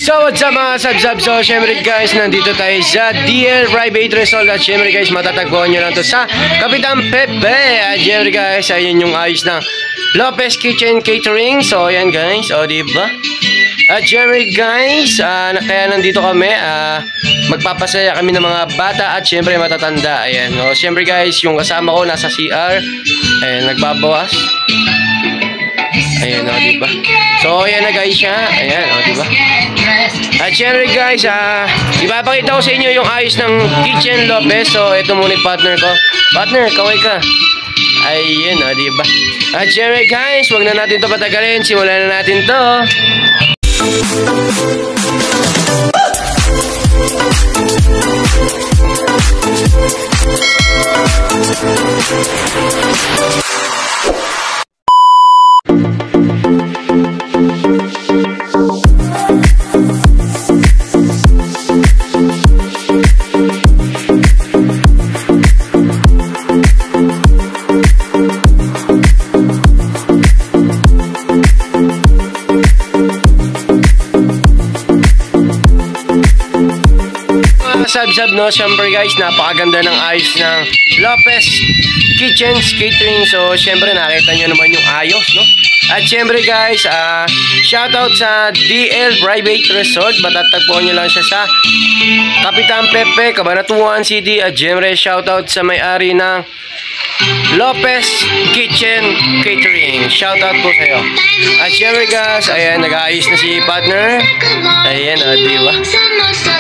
So what's up mga sab-sab? So syempre guys, nandito tayo sa DL Private Resort. At syempre guys, matatagpuan nyo lang to sa Kapitan Pepe. At syempre guys, ayun yung ayos ng Lopez Kitchen Catering. So ayan guys, o diba? At syempre guys, kaya nandito kami, magpapasaya kami ng mga bata at syempre matatanda. Ayan, o syempre guys, yung kasama ko nasa CR. Ayan, nagbabawas. Ayan, o diba? So ayan na guys siya. Ayan, o diba? At syempre guys, ipapakita ko sa inyo yung ayos ng Kitchen Lopez. So ito muna yung partner ko. Partner, kaway ka. Ayun, o diba? At syempre guys, wag na natin to patagalin. Simulan na natin to. Sab-sab no, syempre guys, napakaganda ng ayos ng Lopez Kitchen Catering. So syempre nakita nyo naman yung ayos, no? At syempre guys, shoutout sa DL Private Resort. Matatagpuan nyo lang siya sa Kapitan Pepe, Cabanatuan City. At syempre shoutout sa may-ari ng Lopez Kitchen Catering. Shoutout po sa'yo. At syempre guys, ayan, nag-aayos na si partner. Ayan, diba?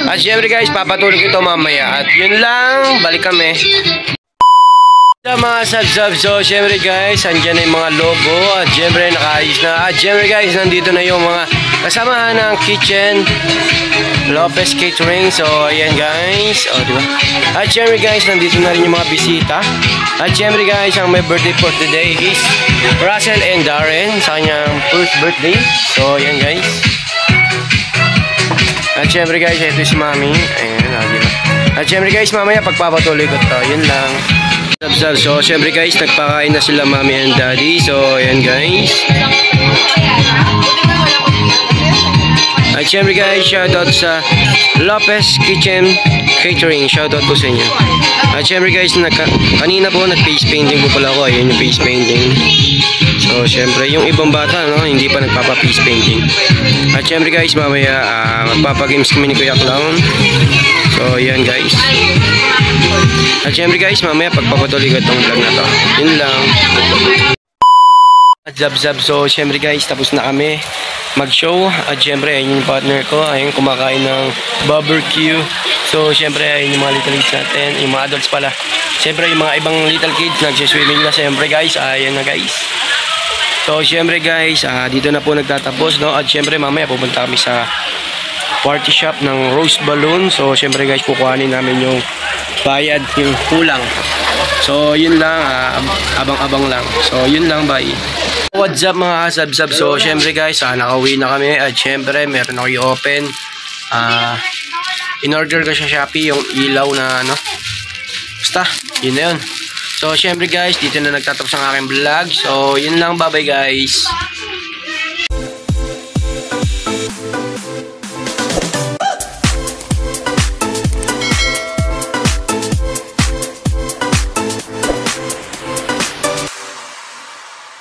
At syempre guys, papatuloy ko ito mamaya. At yun lang, balik kami. Mga sab-sab. So syempre guys, andyan na yung mga logo. At syempre nakaayos na. At syempre guys, nandito na yung mga kasamahan ng Kitchen Lopez Catering. So ayan guys, o diba? At syempre guys, nandito na rin yung mga bisita. At syempre guys, ang may birthday for today is Russell and Darren, sa kanyang first birthday. So ayan guys. At syempre guys, ito si Mami. Ayan, diba? At syempre guys, mamaya pagpapatuloy ko to. Yun lang. So syempre guys, nagpakain na sila Mami and Daddy. So ayan guys. At syempre guys, shoutout sa Lopez Kitchen Catering. Shoutout po sa inyo. At syempre guys, kanina po nag-face painting po pala ako. Ayan yung face painting. So syempre yung ibang bata, no, hindi pa nagpapa-face painting. At syempre guys, mamaya magpapagames kami ni Kuya Clown. So ayan guys. At syempre guys, mamaya pagpapatuloy ko itong vlog na to. Yun lang. At zab-zab. So syempre guys, tapos na kami mag-show. At syempre, ayun yung partner ko. Ayun, kumakain ng barbecue. So syempre, ayun yung mga little kids natin. Yung mga adults pala. Syempre, yung mga ibang little kids nagsiswimming na. Syempre guys, ayun na guys. So syempre guys, dito na po nagtatapos, no? At syempre, mamaya pupunta kami sa party shop ng Rose Balloon. So syempre guys, kukuhanin namin yung bayad, yung kulang. So yun lang, abang-abang lang. So yun lang, bye. What's up mga kasab-sab? So syempre guys, nakauwi na kami. At syempre, meron ako i-open. In-order ko sa Shopee yung ilaw na ano. Basta, yun na yun. So syempre guys, dito na nagtatapos ang aking vlog. So yun lang, bye bye guys.